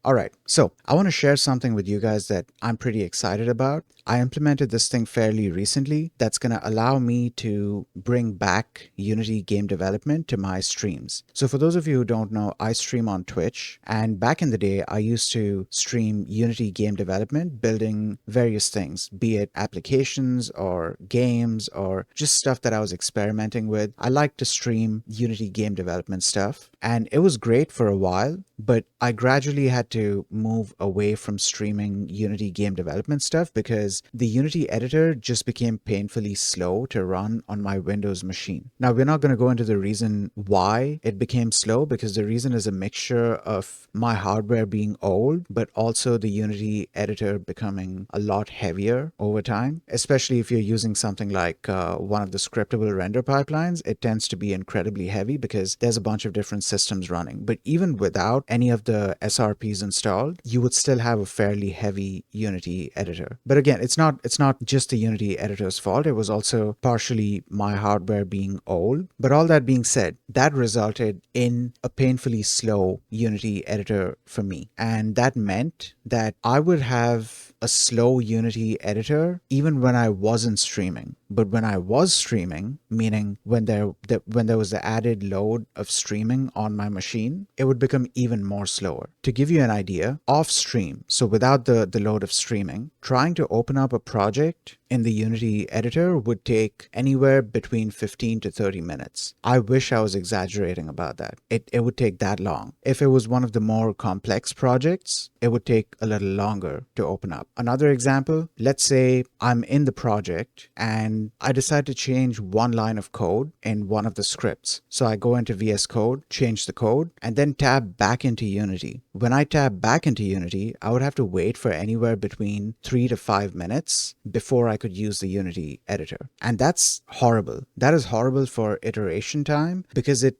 All right, so I want to share something with you guys that I'm pretty excited about. I implemented this thing fairly recently that's going to allow me to bring back Unity game development to my streams. So for those of you who don't know, I stream on Twitch, and back in the day, I used to stream Unity game development, building various things, be it applications or games or just stuff that I was experimenting with. I like to stream Unity game development stuff, and it was great for a while, but I gradually had to move away from streaming Unity game development stuff because the Unity editor just became painfully slow to run on my Windows machine. Now, we're not going to go into the reason why it became slow, because the reason is a mixture of my hardware being old, but also the Unity editor becoming a lot heavier over time, especially if you're using something like one of the scriptable render pipelines. It tends to be incredibly heavy because there's a bunch of different systems running. But even without any of the SRPs installed, you would still have a fairly heavy Unity editor. But again, it's not just the Unity editor's fault. It was also partially my hardware being old. But all that being said, that resulted in a painfully slow Unity editor for me. And that meant that I would have a slow Unity editor even when I wasn't streaming. But when I was streaming, meaning when there was the added load of streaming on my machine, it would become even more slower. To give you an idea, off stream, so without the load of streaming, trying to open up a project in the Unity editor would take anywhere between 15 to 30 minutes. I wish I was exaggerating about that. It would take that long. If it was one of the more complex projects, it would take a little longer to open up. Another example, let's say I'm in the project and I decide to change one line of code in one of the scripts. So I go into VS Code, change the code, and then tab back into Unity. When I tab back into Unity, I would have to wait for anywhere between 3 to 5 minutes before I could use the Unity editor. And that's horrible. That is horrible for iteration time because it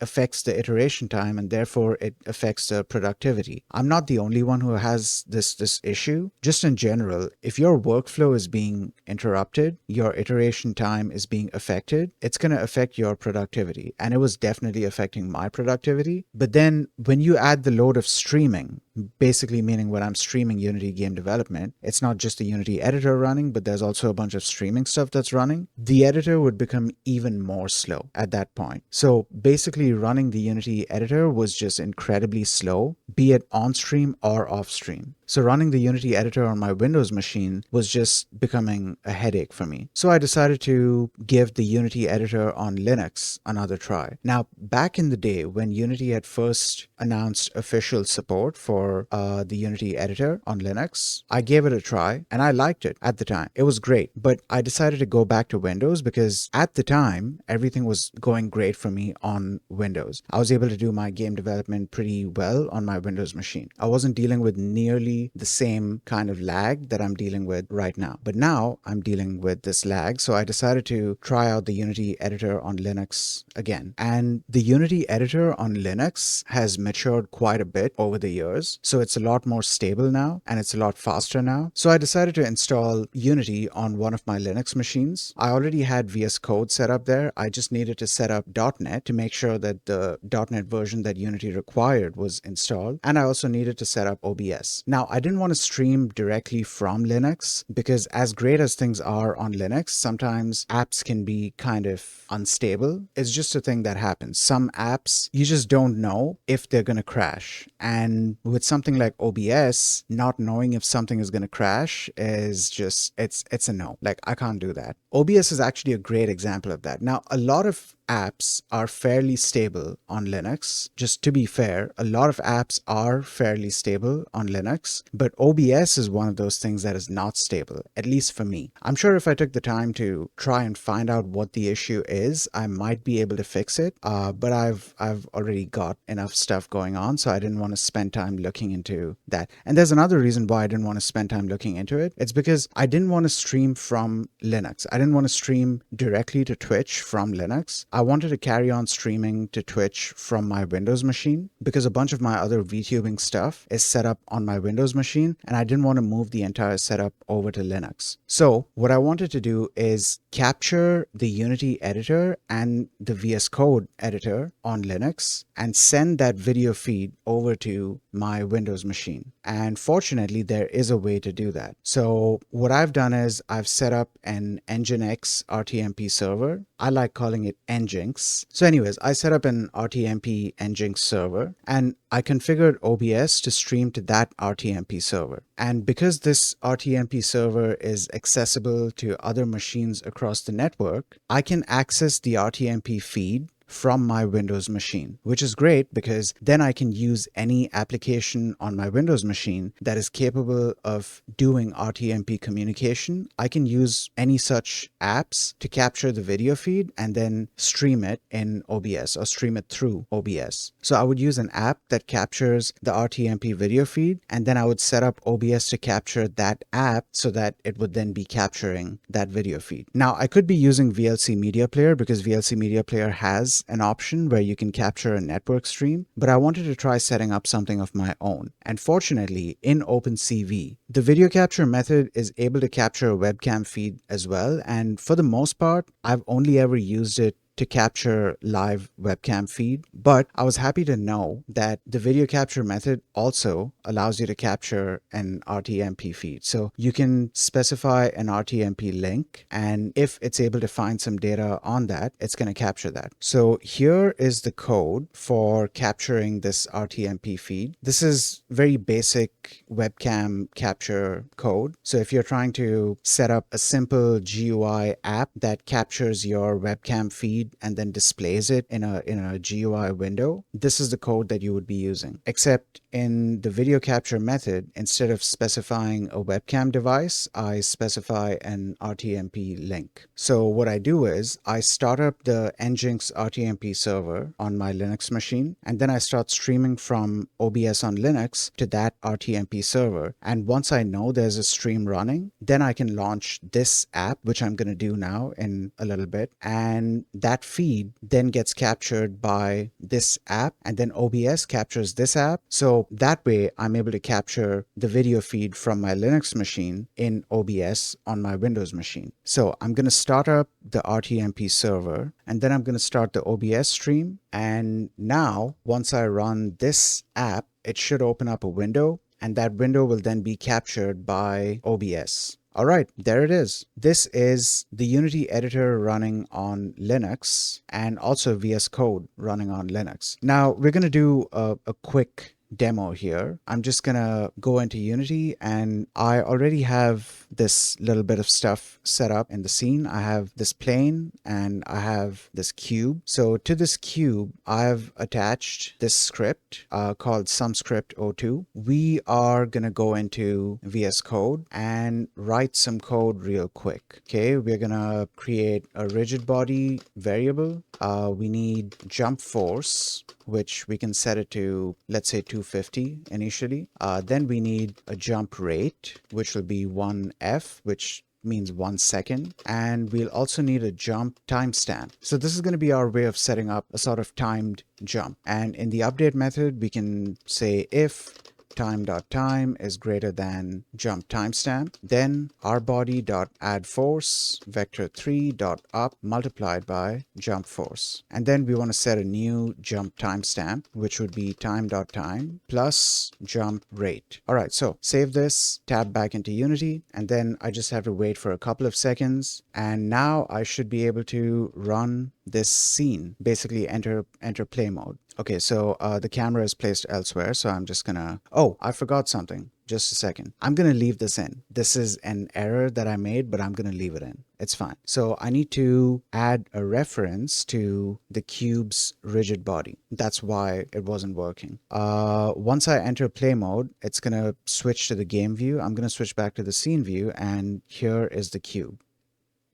affects the iteration time and therefore it affects the productivity. I'm not the only one who has this issue. Just in general, if your workflow is being interrupted, your iteration time is being affected, it's going to affect your productivity. And it was definitely affecting my productivity. But then when you add the load of streaming, basically meaning when I'm streaming Unity game development, it's not just the Unity editor running, but there's also a bunch of streaming stuff that's running. The editor would become even more slow at that point. So basically running the Unity editor was just incredibly slow, be it on stream or off stream. So running the Unity editor on my Windows machine was just becoming a headache for me. So I decided to give the Unity editor on Linux another try. Now, back in the day when Unity had first announced official support for the Unity editor on Linux, I gave it a try and I liked it at the time. It was great, but I decided to go back to Windows because at the time, everything was going great for me on Windows. I was able to do my game development pretty well on my Windows machine. I wasn't dealing with nearly the same kind of lag that I'm dealing with right now. But now I'm dealing with this lag, so I decided to try out the Unity editor on Linux again. And the Unity editor on Linux has matured quite a bit over the years, so it's a lot more stable now and it's a lot faster now. So I decided to install Unity on one of my Linux machines. I already had VS Code set up there. I just needed to set up .NET to make sure that the .NET version that Unity required was installed. And I also needed to set up OBS. Now, I didn't want to stream directly from Linux because as great as things are on Linux, sometimes apps can be kind of unstable. It's just a thing that happens. Some apps, you just don't know if they're going to crash. And with something like OBS, not knowing if something is going to crash is just, it's a no. Like, I can't do that. OBS is actually a great example of that. Now, a lot of apps are fairly stable on Linux. Just to be fair, a lot of apps are fairly stable on Linux, but OBS is one of those things that is not stable, at least for me. I'm sure if I took the time to try and find out what the issue is, I might be able to fix it, but I've already got enough stuff going on, so I didn't want to spend time looking into that. And there's another reason why I didn't want to spend time looking into it. It's because I didn't want to stream from Linux. I didn't want to stream directly to Twitch from Linux. I wanted to carry on streaming to Twitch from my Windows machine because a bunch of my other VTubing stuff is set up on my Windows Windows machine, and I didn't want to move the entire setup over to Linux. So what I wanted to do is capture the Unity editor and the VS Code editor on Linux and send that video feed over to my Windows machine. And fortunately, there is a way to do that. So what I've done is I've set up an Nginx RTMP server. I like calling it Nginx. So anyways, I set up an RTMP Nginx server and I configured OBS to stream to that RTMP server. And because this RTMP server is accessible to other machines across the network, I can access the RTMP feed from my Windows machine, which is great because then I can use any application on my Windows machine that is capable of doing RTMP communication. I can use any such apps to capture the video feed and then stream it in OBS or stream it through OBS. So I would use an app that captures the RTMP video feed, and then I would set up OBS to capture that app so that it would then be capturing that video feed. Now, I could be using VLC Media Player because VLC Media Player has an option where you can capture a network stream, but I wanted to try setting up something of my own. And fortunately, in OpenCV, the video capture method is able to capture a webcam feed as well. And for the most part, I've only ever used it to capture live webcam feed, but I was happy to know that the video capture method also allows you to capture an RTMP feed. So you can specify an RTMP link, and if it's able to find some data on that, it's going to capture that. So here is the code for capturing this RTMP feed. This is very basic webcam capture code. So if you're trying to set up a simple GUI app that captures your webcam feed and then displays it in a GUI window, this is the code that you would be using. Except in the video capture method, instead of specifying a webcam device, I specify an RTMP link. So what I do is I start up the Nginx RTMP server on my Linux machine, and then I start streaming from OBS on Linux to that RTMP server. And once I know there's a stream running, then I can launch this app, which I'm going to do now in a little bit. And that feed then gets captured by this app, and then OBS captures this app. So that way I'm able to capture the video feed from my Linux machine in OBS on my Windows machine. So I'm going to start up the RTMP server, and then I'm going to start the OBS stream. And now once I run this app, it should open up a window, and that window will then be captured by OBS. All right, there it is. This is the Unity editor running on Linux and also VS Code running on Linux. Now we're going to do a quick demo here. I'm just gonna go into Unity, and I already have this little bit of stuff set up in the scene. I have this plane and I have this cube. So to this cube, I've attached this script called SumScript02. We are gonna go into VS Code and write some code real quick. Okay, we're gonna create a rigid body variable. We need jump force, which we can set it to, let's say, 250 initially. Then we need a jump rate, which will be 1f, which means 1 second. And we'll also need a jump timestamp. So this is going to be our way of setting up a sort of timed jump. And in the update method, we can say if time.time is greater than jump timestamp, then rbody.addForce vector3.up multiplied by jump force. And then we want to set a new jump timestamp, which would be time.time plus jump rate. All right, so save this, tab back into Unity, and then I just have to wait for a couple of seconds. And now I should be able to run this scene, basically enter play mode. Okay, so the camera is placed elsewhere, so I'm just gonna, oh, I forgot something. Just a second. I'm gonna leave this in. This is an error that I made, but I'm gonna leave it in. It's fine. So I need to add a reference to the cube's rigid body. That's why it wasn't working. Once I enter play mode, it's gonna switch to the game view. I'm gonna switch back to the scene view, and here is the cube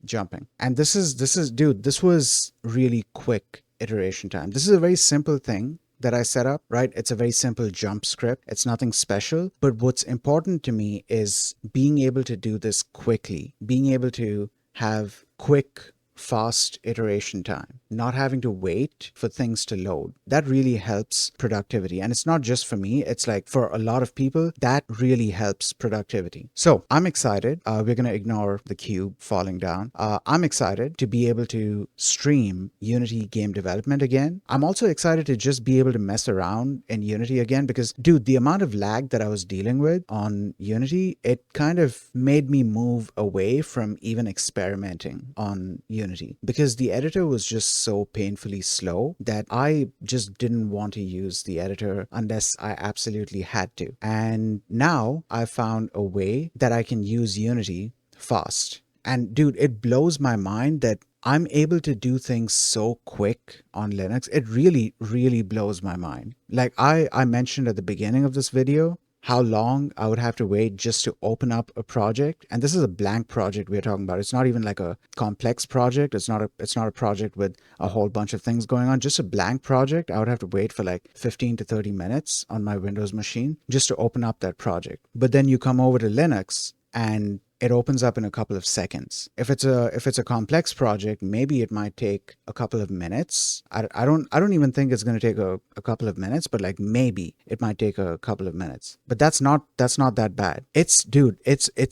jumping. And this was really quick iteration time. This is a very simple thing that I set up, right? It's a very simple jump script. It's nothing special, but what's important to me is being able to do this quickly, being able to have quick, fast iteration time. not having to wait for things to load. That really helps productivity. And it's not just for me, it's like for a lot of people, that really helps productivity. So I'm excited. We're going to ignore the cube falling down. I'm excited to be able to stream Unity game development again. I'm also excited to just be able to mess around in Unity again because, dude, the amount of lag that I was dealing with on Unity, it kind of made me move away from even experimenting on Unity because the editor was just so painfully slow that I just didn't want to use the editor unless I absolutely had to. And now I found a way that I can use Unity fast. And dude, it blows my mind that I'm able to do things so quick on Linux. It really, really blows my mind. Like I mentioned at the beginning of this video, how long I would have to wait just to open up a project. And this is a blank project we're talking about. It's not even like a complex project. It's not a project with a whole bunch of things going on. Just a blank project. I would have to wait for like 15 to 30 minutes on my Windows machine just to open up that project. But then you come over to Linux and it opens up in a couple of seconds. If it's a complex project, maybe it might take a couple of minutes. I don't even think it's going to take a couple of minutes, but like maybe it might take a couple of minutes. But that's not that bad. It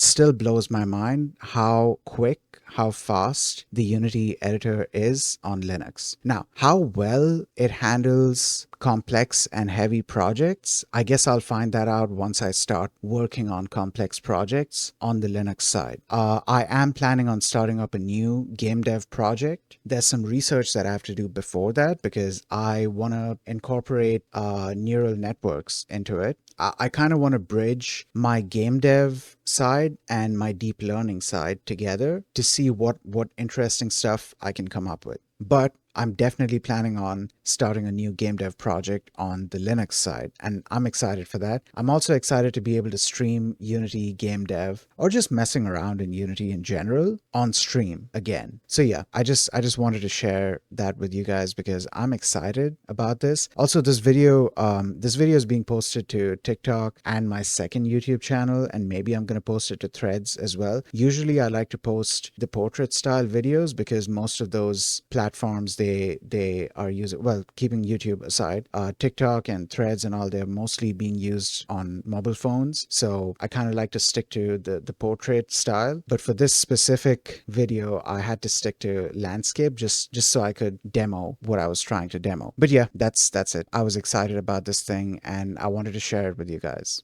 still blows my mind how quick, how fast the Unity editor is on Linux. Now, how well it handles complex and heavy projects, I guess I'll find that out once I start working on complex projects on the Linux side. I am planning on starting up a new game dev project. There's some research that I have to do before that because I want to incorporate neural networks into it. I kind of want to bridge my game dev side and my deep learning side together to see what interesting stuff I can come up with. But I'm definitely planning on starting a new game dev project on the Linux side, and I'm excited for that. I'm also excited to be able to stream Unity game dev or just messing around in Unity in general on stream again. So yeah, I just wanted to share that with you guys because I'm excited about this. Also, this video is being posted to TikTok and my second YouTube channel, and maybe I'm going to post it to Threads as well. Usually I like to post the portrait style videos because most of those platforms they are using, well, keeping YouTube aside, TikTok and Threads and all, they're mostly being used on mobile phones. So I kind of like to stick to the portrait style. But for this specific video, I had to stick to landscape just so I could demo what I was trying to demo. But yeah, that's it. I was excited about this thing and I wanted to share it with you guys.